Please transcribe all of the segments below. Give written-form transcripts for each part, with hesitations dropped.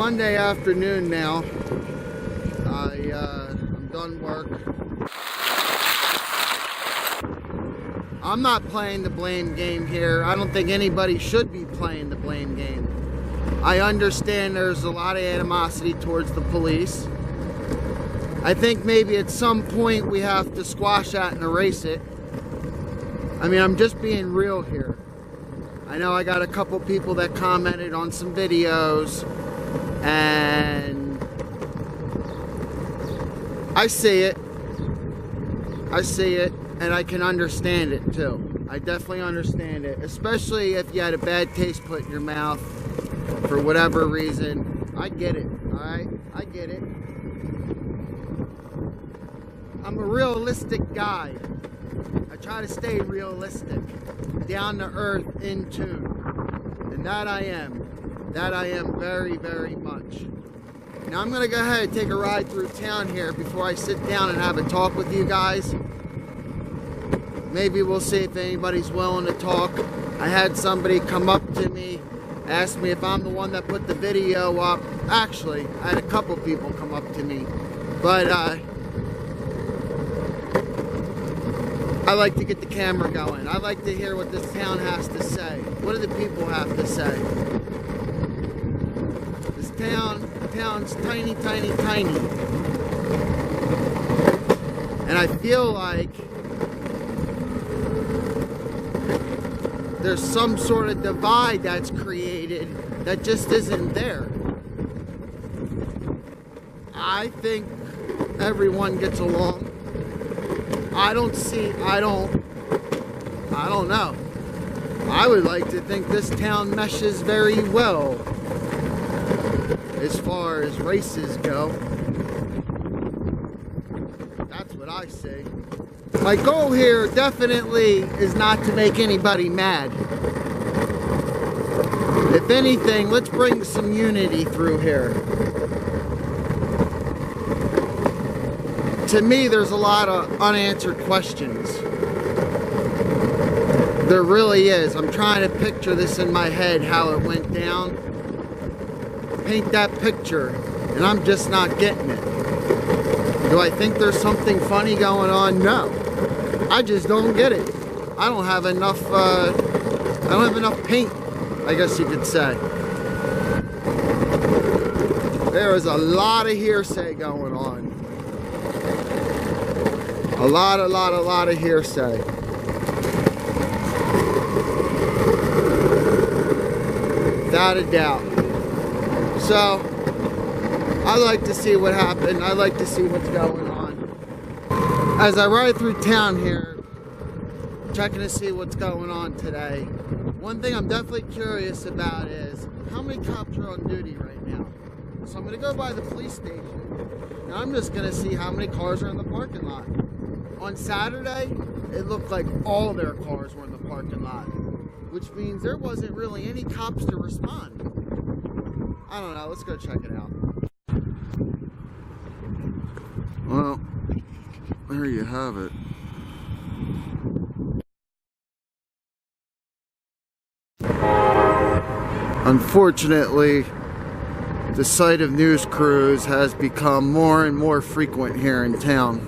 Monday afternoon now. I'm done work. I'm not playing the blame game here. I don't think anybody should be playing the blame game. I understand there's a lot of animosity towards the police. I think maybe at some point we have to squash that and erase it. I mean, I'm just being real here. I know I got a couple people that commented on some videos, and I see it. And I can understand it too. I definitely understand it, especially if you had a bad taste put in your mouth for whatever reason. I get it, alright? I get it. I'm a realistic guy. I try to stay realistic, down to earth, in tune. And that I am. That I am very, very much. Now I'm gonna go ahead and take a ride through town here before I sit down and have a talk with you guys. Maybe we'll see if anybody's willing to talk. I had somebody come up to me, ask me if I'm the one that put the video up. Actually, I had a couple people come up to me. But I like to get the camera going. I like to hear what this town has to say. What do the people have to say? This town's tiny, tiny, tiny. And I feel like there's some sort of divide that's created that just isn't there. I think everyone gets along. I don't know. I would like to think this town meshes very well as far as races go. That's what I say. My goal here definitely is not to make anybody mad. If anything, let's bring some unity through here. To me, there's a lot of unanswered questions. There really is. I'm trying to picture this in my head, how it went down. Paint that picture, and I'm just not getting it. Do I think there's something funny going on? No. I just don't get it. I don't have enough, paint, I guess you could say. There is a lot of hearsay going on. A lot of hearsay. Without a doubt. So, I like to see what happened. I like to see what's going on. As I ride through town here, checking to see what's going on today. One thing I'm definitely curious about is how many cops are on duty right now. So I'm going to go by the police station, and I'm just going to see how many cars are in the parking lot. On Saturday, it looked like all their cars were in the parking lot, which means there wasn't really any cops to respond. I don't know, let's go check it out. Well, there you have it. Unfortunately, the sight of news crews has become more and more frequent here in town.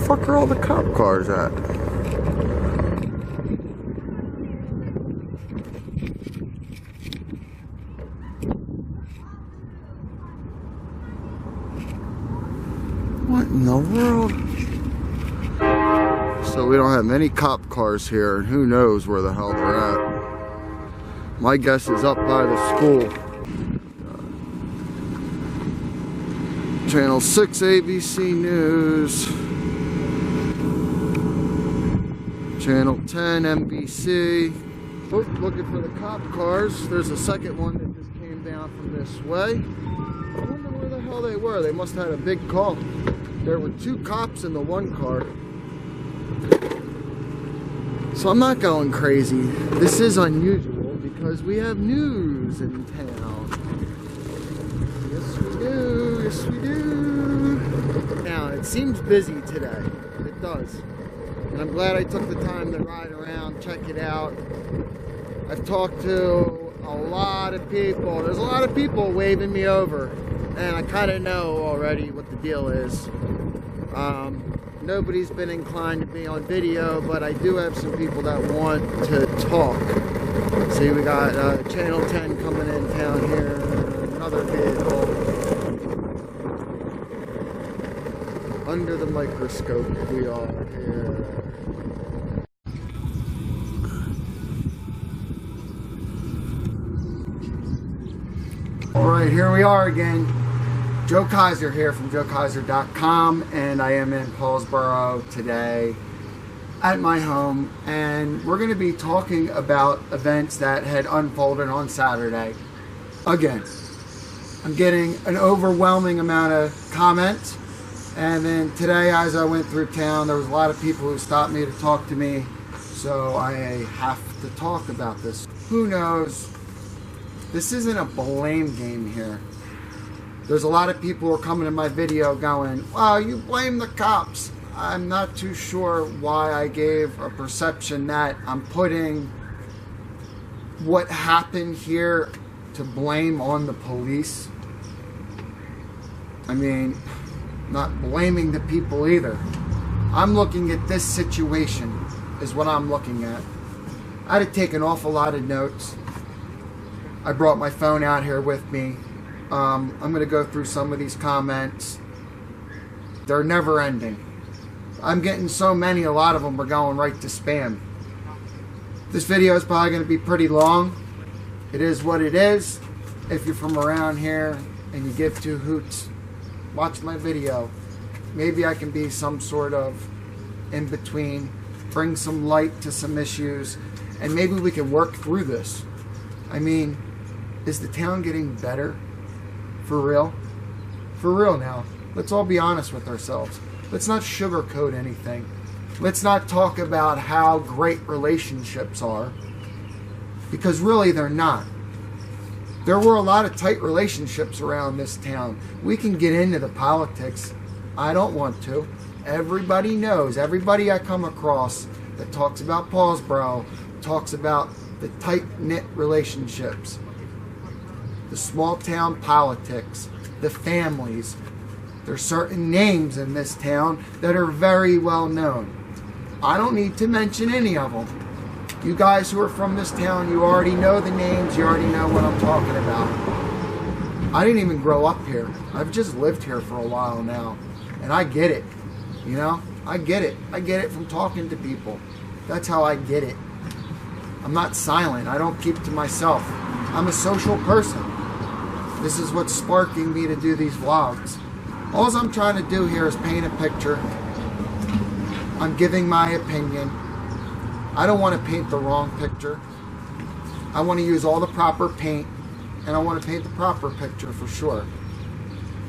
Fuck are all the cop cars at? What in the world? So we don't have many cop cars here, and who knows where the hell they're at. My guess is up by the school. Channel 6 ABC News. Channel 10 NBC. Oh, looking for the cop cars. There's a second one that just came down from this way. I wonder where the hell they were. They must have had a big call. There were 2 cops in the one car. So I'm not going crazy. This is unusual because we have news in town. Yes we do, yes we do. Now, it seems busy today. It does. And I'm glad I took the time to ride around, check it out. I've talked to a lot of people. There's a lot of people waving me over, and I kind of know already what the deal is. Nobody's been inclined to be on video, but I do have some people that want to talk. See, we got Channel 10 coming in town here, another vehicle. Under the microscope we are here. Alright, here we are again. Joe Kyser here from joekyser.com, and I am in Paulsboro today at my home, and we're going to be talking about events that had unfolded on Saturday. Again, I'm getting an overwhelming amount of comments, and then today as I went through town, there was a lot of people who stopped me to talk to me, so I have to talk about this. Who knows? This isn't a blame game here. There's a lot of people who are coming to my video going, well, you blame the cops. I'm not too sure why I gave a perception that I'm putting what happened here to blame on the police. I mean, not blaming the people either. I'm looking at this situation is what I'm looking at. I had to take an awful lot of notes. I brought my phone out here with me. I'm going to go through some of these comments. They're never ending. I'm getting so many, a lot of them are going right to spam. This video is probably going to be pretty long. It is what it is. If you're from around here and you give two hoots, watch my video. Maybe I can be some sort of in between, bring some light to some issues, and maybe we can work through this. I mean, is the town getting better? For real? For real now. Let's all be honest with ourselves. Let's not sugarcoat anything. Let's not talk about how great relationships are, because really they're not. There were a lot of tight relationships around this town. We can get into the politics. I don't want to. Everybody knows, everybody I come across that talks about Paulsboro talks about the tight-knit relationships, the small town politics, the families. There's certain names in this town that are very well known. I don't need to mention any of them. You guys who are from this town, you already know the names, you already know what I'm talking about. I didn't even grow up here. I've just lived here for a while now, and I get it. You know, I get it. I get it from talking to people. That's how I get it. I'm not silent. I don't keep to myself. I'm a social person. This is what's sparking me to do these vlogs. All I'm trying to do here is paint a picture. I'm giving my opinion. I don't want to paint the wrong picture. I want to use all the proper paint, and I want to paint the proper picture for sure.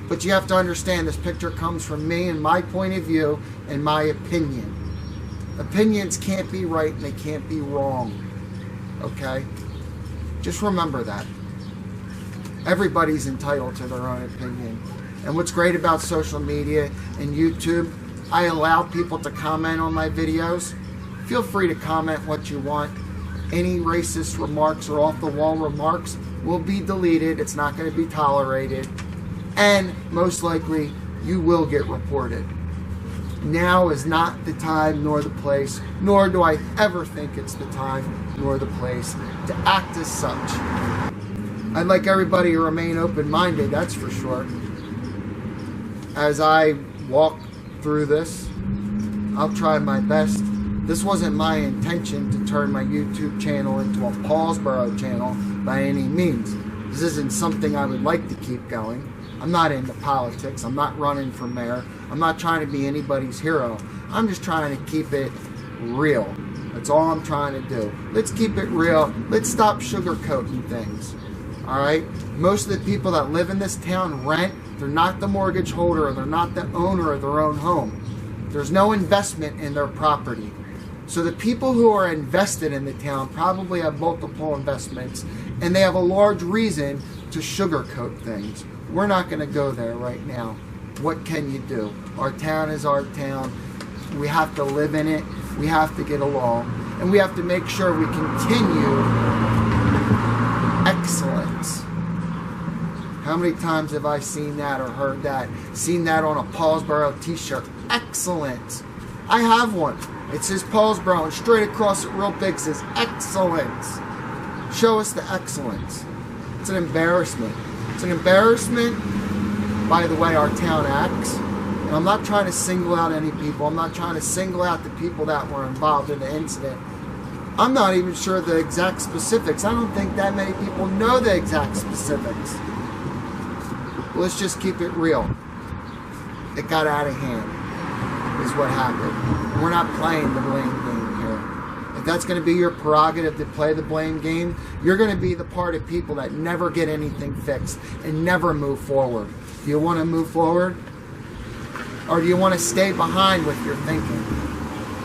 But you have to understand, this picture comes from me and my point of view and my opinion. Opinions can't be right and they can't be wrong. Okay? Just remember that. Everybody's entitled to their own opinion. And what's great about social media and YouTube, I allow people to comment on my videos. Feel free to comment what you want. Any racist remarks or off-the-wall remarks will be deleted. It's not going to be tolerated. And most likely, you will get reported. Now is not the time nor the place, nor do I ever think it's the time nor the place to act as such. I'd like everybody to remain open-minded, that's for sure. As I walk through this, I'll try my best. This wasn't my intention to turn my YouTube channel into a Paulsboro channel by any means. This isn't something I would like to keep going. I'm not into politics. I'm not running for mayor. I'm not trying to be anybody's hero. I'm just trying to keep it real. That's all I'm trying to do. Let's keep it real. Let's stop sugarcoating things. Alright? Most of the people that live in this town rent. They're not the mortgage holder, or they're not the owner of their own home. There's no investment in their property. So the people who are invested in the town probably have multiple investments, and they have a large reason to sugarcoat things. We're not going to go there right now. What can you do? Our town is our town. We have to live in it. We have to get along. And we have to make sure we continue excellence. How many times have I seen that or heard that? Seen that on a Paulsboro t-shirt. Excellent. I have one. It says Paulsboro, and straight across it real big says excellence. Show us the excellence. It's an embarrassment. It's an embarrassment by the way our town acts. And I'm not trying to single out any people. I'm not trying to single out the people that were involved in the incident. I'm not even sure the exact specifics. I don't think that many people know the exact specifics. Let's just keep it real. It got out of hand, is what happened. We're not playing the blame game here. If that's going to be your prerogative to play the blame game, you're going to be the part of people that never get anything fixed and never move forward. Do you want to move forward? Or do you want to stay behind with your thinking?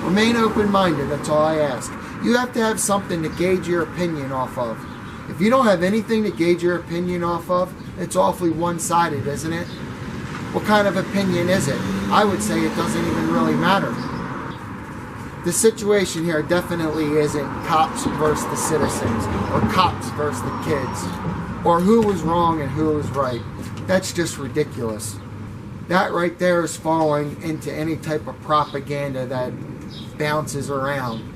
Remain open-minded, that's all I ask. You have to have something to gauge your opinion off of. If you don't have anything to gauge your opinion off of, it's awfully one-sided, isn't it? What kind of opinion is it? I would say it doesn't even really matter. The situation here definitely isn't cops versus the citizens, or cops versus the kids, or who was wrong and who was right. That's just ridiculous. That right there is falling into any type of propaganda that bounces around.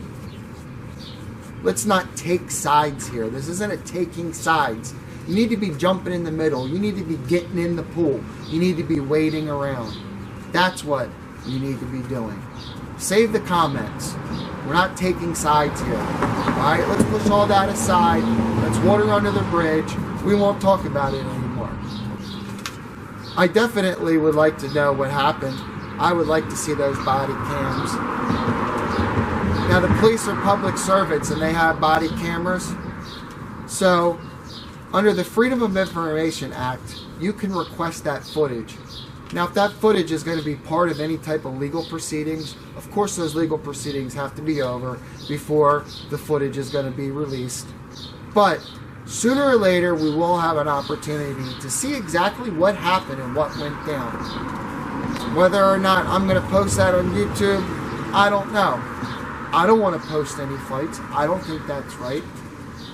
Let's not take sides here. This isn't a taking sides. You need to be jumping in the middle. You need to be getting in the pool. You need to be wading around. That's what you need to be doing. Save the comments. We're not taking sides here. Alright, let's push all that aside. Let's water under the bridge. We won't talk about it anymore. I definitely would like to know what happened. I would like to see those body cams. Now the police are public servants and they have body cameras. So under the Freedom of Information Act, you can request that footage. Now if that footage is going to be part of any type of legal proceedings, of course those legal proceedings have to be over before the footage is going to be released. But sooner or later we will have an opportunity to see exactly what happened and what went down. Whether or not I'm going to post that on YouTube, I don't know. I don't want to post any fights. I don't think that's right.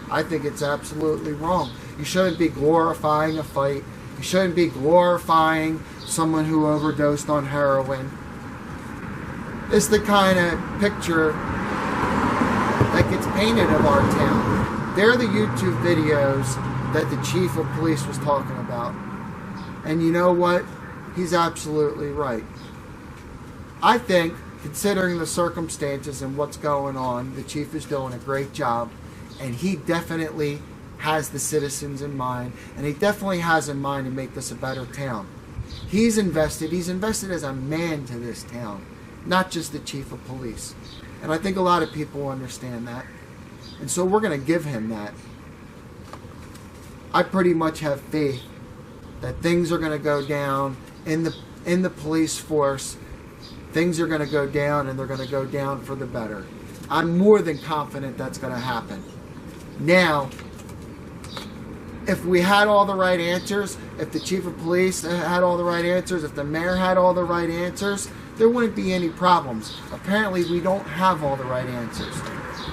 I think it's absolutely wrong. You shouldn't be glorifying a fight. You shouldn't be glorifying someone who overdosed on heroin. It's the kind of picture that gets painted of our town. They're the YouTube videos that the chief of police was talking about. And you know what? He's absolutely right. I think, considering the circumstances and what's going on, the chief is doing a great job. And he definitely has the citizens in mind. And he definitely has in mind to make this a better town. He's invested as a man to this town. Not just the chief of police. And I think a lot of people understand that. And so we're going to give him that. I pretty much have faith that things are going to go down in the police force. Things are going to go down, and they're going to go down for the better. I'm more than confident that's going to happen. Now, if we had all the right answers, if the chief of police had all the right answers, if the mayor had all the right answers, there wouldn't be any problems. Apparently, we don't have all the right answers.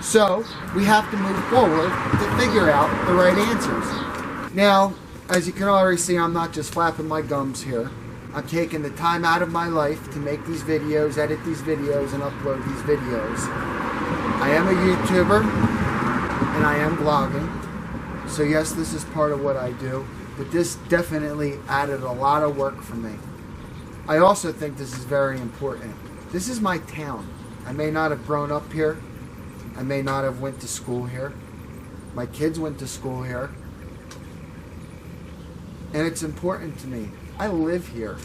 So, we have to move forward to figure out the right answers. Now, as you can already see, I'm not just flapping my gums here. I'm taking the time out of my life to make these videos, edit these videos, and upload these videos. I am a YouTuber, and I am vlogging. So yes, this is part of what I do, but this definitely added a lot of work for me. I also think this is very important. This is my town. I may not have grown up here. I may not have went to school here. My kids went to school here. And it's important to me. I live here.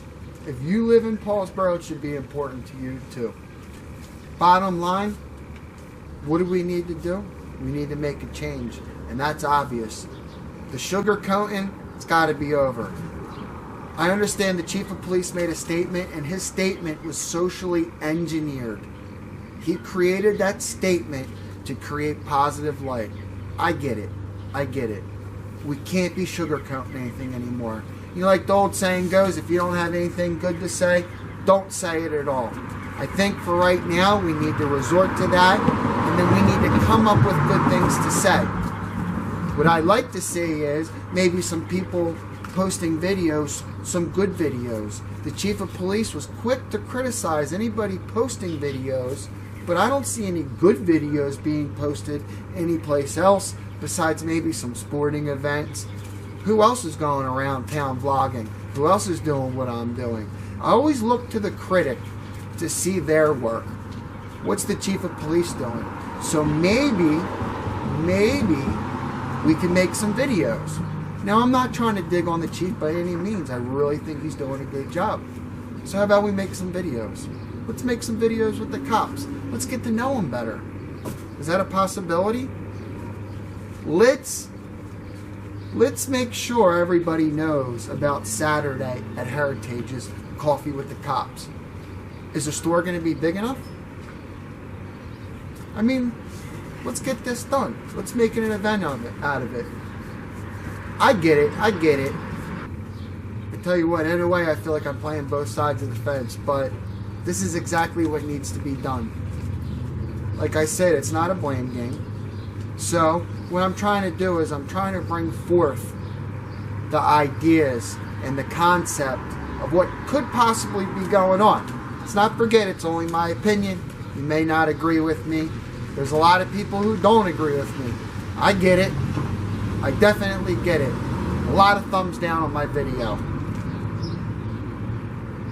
If you live in Paulsboro, it should be important to you too. Bottom line, what do we need to do? We need to make a change. And that's obvious. The sugarcoating, it's got to be over. I understand the chief of police made a statement, and his statement was socially engineered. He created that statement to create positive light. I get it. I get it. We can't be sugarcoating anything anymore. You know, like the old saying goes, if you don't have anything good to say, don't say it at all. I think for right now, we need to resort to that, and then we need to come up with good things to say. What I'd like to see is maybe some people posting videos, some good videos. The chief of police was quick to criticize anybody posting videos, but I don't see any good videos being posted anyplace else besides maybe some sporting events. Who else is going around town vlogging? Who else is doing what I'm doing? I always look to the critic to see their work. What's the chief of police doing? So maybe we can make some videos. Now, I'm not trying to dig on the chief by any means. I really think he's doing a good job. So how about we make some videos? Let's make some videos with the cops. Let's get to know them better. Is that a possibility? Let's make sure everybody knows about Saturday at Heritage's Coffee with the Cops. Is the store going to be big enough? I mean, let's get this done. Let's make an event out of it. I get it. I tell you what, in a way I feel like I'm playing both sides of the fence, but this is exactly what needs to be done. Like I said, it's not a blame game. So what I'm trying to do is I'm trying to bring forth the ideas and the concept of what could possibly be going on. Let's not forget, it's only my opinion. You may not agree with me. There's a lot of people who don't agree with me. I get it. I definitely get it. A lot of thumbs down on my video.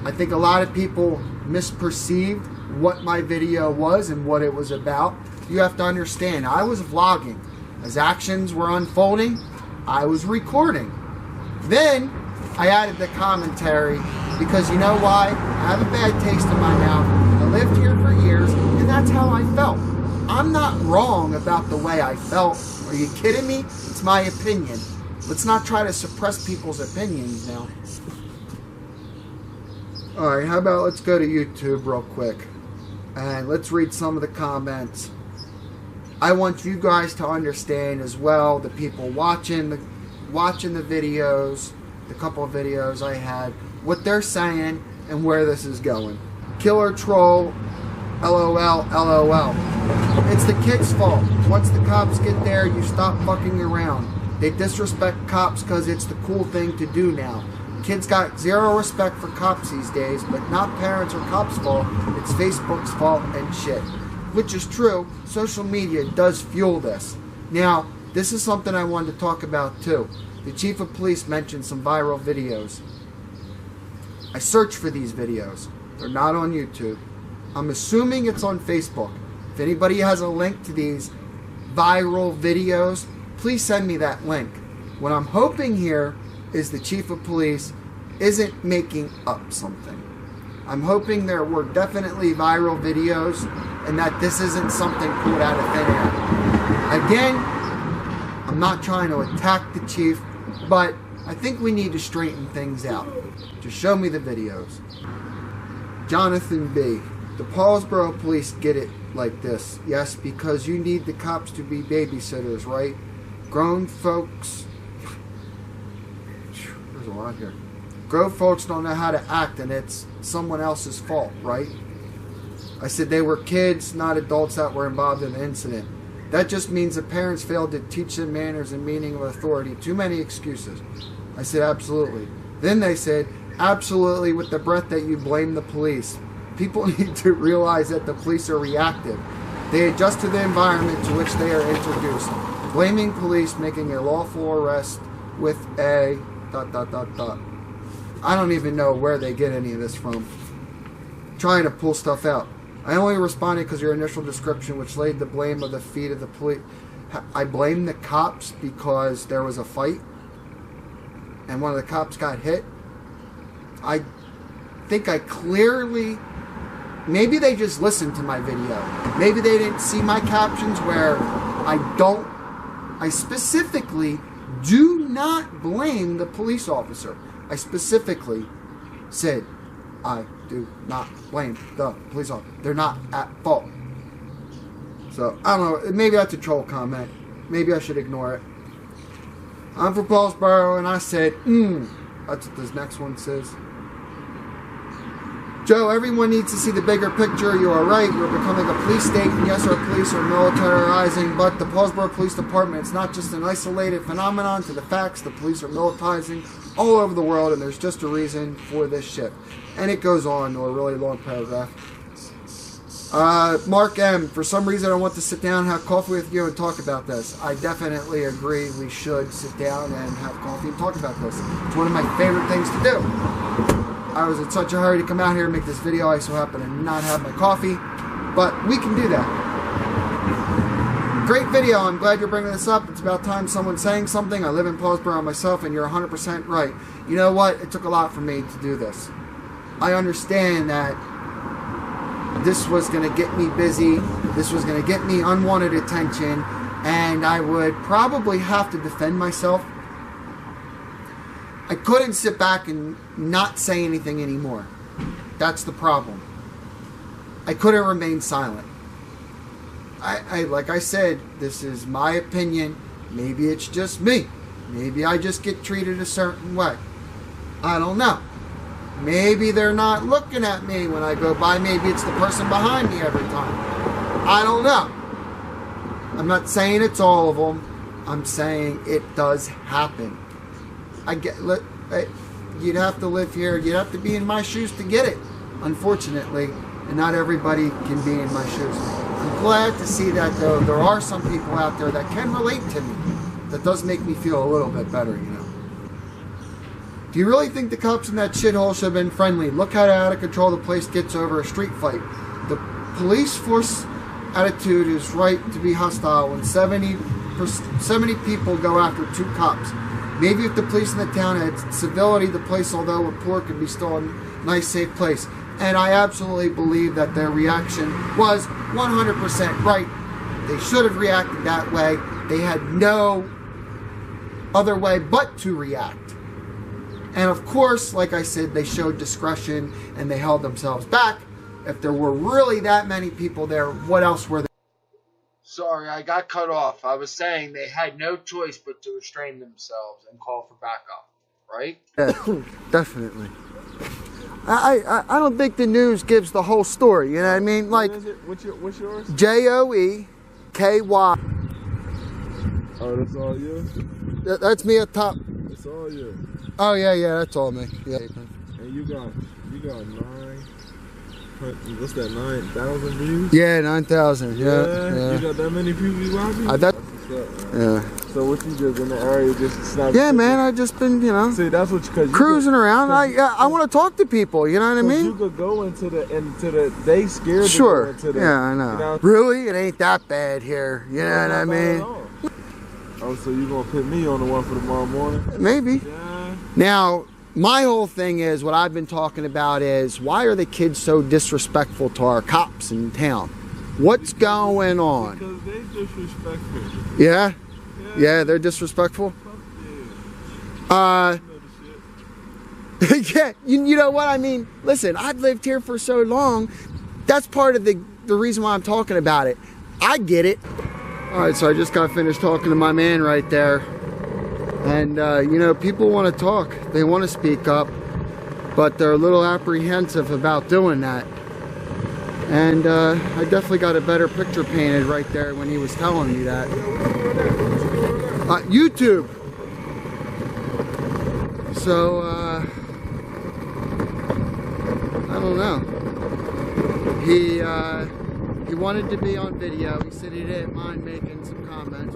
I think a lot of people misperceived what my video was and what it was about. You have to understand, I was vlogging. As actions were unfolding, I was recording. Then, I added the commentary because you know why? I have a bad taste in my mouth. I lived here for years, and that's how I felt. I'm not wrong about the way I felt. Are you kidding me? It's my opinion. Let's not try to suppress people's opinions now. Alright, how about let's go to YouTube real quick. And let's read some of the comments. I want you guys to understand as well, the people watching the videos, the couple of videos I had, what they're saying and where this is going. Killer troll, LOL, LOL. It's the kids' fault. Once the cops get there, you stop fucking around. They disrespect cops because it's the cool thing to do now. Kids got zero respect for cops these days, but not parents or cops' fault. It's Facebook's fault and shit. Which is true. Social media does fuel this. Now, this is something I wanted to talk about too. The chief of police mentioned some viral videos. I searched for these videos. They're not on YouTube. I'm assuming it's on Facebook. If anybody has a link to these viral videos, please send me that link. What I'm hoping here is the chief of police isn't making up something. I'm hoping there were definitely viral videos and that this isn't something pulled out of thin air. Again, I'm not trying to attack the chief, but I think we need to straighten things out. Just show me the videos. Jonathan B. The Paulsboro police get it like this. Yes, because you need the cops to be babysitters, right? Grown folks... There's a lot here. Grown folks don't know how to act and it's someone else's fault, right? I said they were kids, not adults that were involved in the incident. That just means the parents failed to teach them manners and meaning of authority. Too many excuses. I said absolutely. Then they said, absolutely, with the breath that you blame the police. People need to realize that the police are reactive. They adjust to the environment to which they are introduced. Blaming police making a lawful arrest with a ... I don't even know where they get any of this from. Trying to pull stuff out. I only responded because your initial description, which laid the blame of the feet of the police. I blame the cops because there was a fight and one of the cops got hit. I think I clearly... Maybe they just listened to my video. Maybe they didn't see my captions where I specifically do not blame the police officer. I specifically said, I do not blame the police officer. They're not at fault. So, I don't know. Maybe that's a troll comment. Maybe I should ignore it. I'm from Paulsboro, and I said, that's what this next one says. Joe, everyone needs to see the bigger picture. You are right. You're becoming a police state. And yes, our police are militarizing, but the Paulsboro Police Department, it's not just an isolated phenomenon to the facts. The police are militarizing all over the world, and there's just a reason for this shift. And it goes on to a really long paragraph. Mark M., for some reason I want to sit down and have coffee with you and talk about this. I definitely agree we should sit down and have coffee and talk about this. It's one of my favorite things to do. I was in such a hurry to come out here and make this video. I so happen to not have my coffee, but we can do that. Great video. I'm glad you're bringing this up. It's about time someone's saying something. I live in Paulsboro myself, and you're 100% right. You know what? It took a lot for me to do this. I understand that this was going to get me busy. This was going to get me unwanted attention, and I would probably have to defend myself. I couldn't sit back and not say anything anymore. That's the problem. I couldn't remain silent. Like I said, this is my opinion. Maybe it's just me. Maybe I just get treated a certain way. I don't know. Maybe they're not looking at me when I go by. Maybe it's the person behind me every time. I don't know. I'm not saying it's all of them. I'm saying it does happen. You'd have to live here. You'd have to be in my shoes to get it, unfortunately. And not everybody can be in my shoes. I'm glad to see that, though. There are some people out there that can relate to me. That does make me feel a little bit better, you know. Do you really think the cops in that shithole should have been friendly? Look how out of control the place gets over a street fight. The police force attitude is right to be hostile when 70 people go after 2 cops. Maybe if the police in the town had civility, the place, although poor, could be still a nice, safe place. And I absolutely believe that their reaction was 100% right. They should have reacted that way. They had no other way but to react. And of course, like I said, they showed discretion and they held themselves back. If there were really that many people there, what else were they? Sorry, I got cut off. I was saying they had no choice but to restrain themselves and call for backup, right? Yeah, definitely. I don't think the news gives the whole story, you know what I mean? Like, what's yours? Joeky. Oh, that's all you? That's me at top. That's all you. Oh yeah, that's all me. Yeah. And you got 9,000 views? Yeah, 9,000. Yeah. You got that many people watching? That's what's up, man. Yeah. So what you just in the area just snapping? Yeah, man. I just been, you know. See, that's what you cruising around. I want to talk to people. You know what I mean? You could go into the they scared. Sure. To go into the, yeah, I know. You know? Really, it ain't that bad here. You know what I mean? Oh, so you gonna put me on the one for tomorrow morning? Maybe. Yeah. Now, my whole thing is, what I've been talking about is, why are the kids so disrespectful to our cops in town? What's going on? Because they disrespectful. Yeah? Yeah, they're disrespectful? Yeah. Yeah, you know what I mean? Listen, I've lived here for so long. That's part of the reason why I'm talking about it. I get it. Alright, so I just got finished talking to my man right there. And, you know, people want to talk. They want to speak up. But they're a little apprehensive about doing that. And I definitely got a better picture painted right there when he was telling me that. YouTube. So, I don't know. He wanted to be on video. He said he didn't mind making some comments,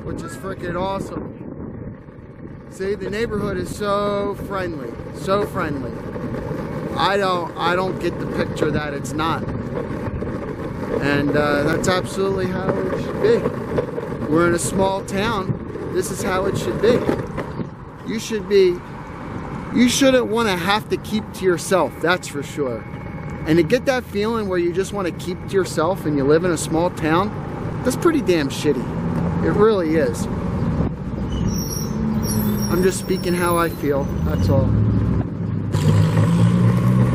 which is freaking awesome. See, the neighborhood is so friendly, so friendly. I don't get the picture that it's not. And that's absolutely how it should be. We're in a small town. This is how it should be. You shouldn't want to have to keep to yourself, that's for sure. And to get that feeling where you just want to keep to yourself and you live in a small town, that's pretty damn shitty. It really is. I'm just speaking how I feel, that's all.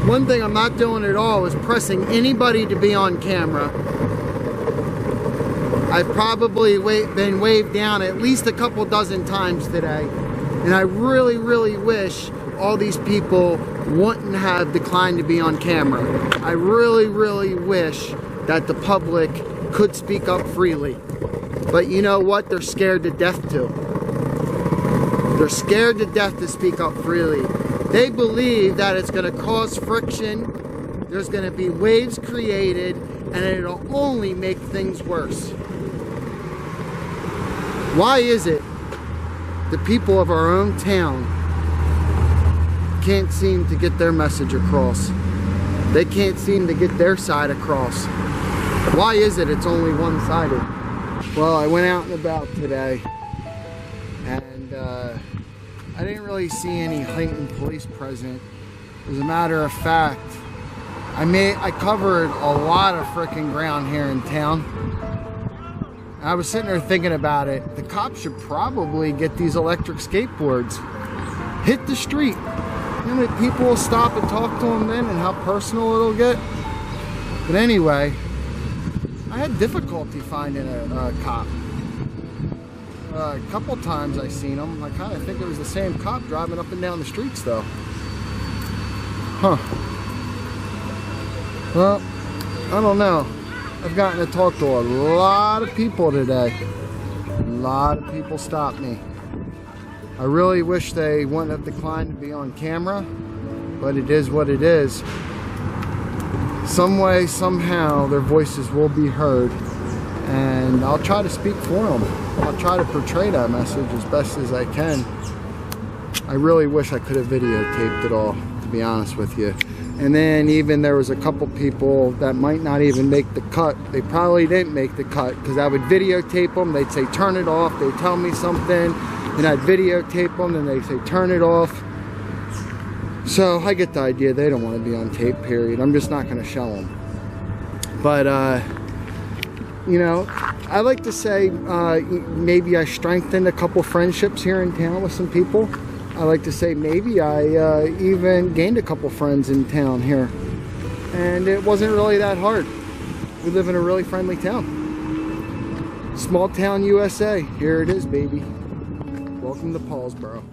One thing I'm not doing at all is pressing anybody to be on camera. I've probably been waved down at least a couple dozen times today. And I really, really wish all these people wouldn't have declined to be on camera. I really, really wish that the public could speak up freely. But you know what? They're scared to death to. They're scared to death to speak up freely. They believe that it's going to cause friction, there's going to be waves created, and it'll only make things worse. Why is it the people of our own town can't seem to get their message across? They can't seem to get their side across. Why is it it's only one-sided? Well, I went out and about today, and I didn't really see any heightened police present. As a matter of fact, I covered a lot of freaking ground here in town. I was sitting there thinking about it. The cops should probably get these electric skateboards. Hit the street. You know how many people will stop and talk to them then, and how personal it'll get? But anyway, I had difficulty finding a cop. A couple times I seen him. I kind of think it was the same cop driving up and down the streets though. Huh. Well, I don't know. I've gotten to talk to a lot of people today. A lot of people stopped me. I really wish they wouldn't have declined to be on camera, but it is what it is. Some way, somehow, their voices will be heard, and I'll try to speak for them. I'll try to portray that message as best as I can. I really wish I could have videotaped it all, to be honest with you. And then even there was a couple people that might not even make the cut. They probably didn't make the cut, because I would videotape them. They'd say, turn it off. They'd tell me something, and I'd videotape them, and they'd say, turn it off. So I get the idea. They don't want to be on tape, period. I'm just not going to show them. But, you know, I like to say maybe I strengthened a couple friendships here in town with some people. I like to say maybe I even gained a couple friends in town here. And it wasn't really that hard. We live in a really friendly town. Small town USA. Here it is, baby. Welcome to Paulsboro.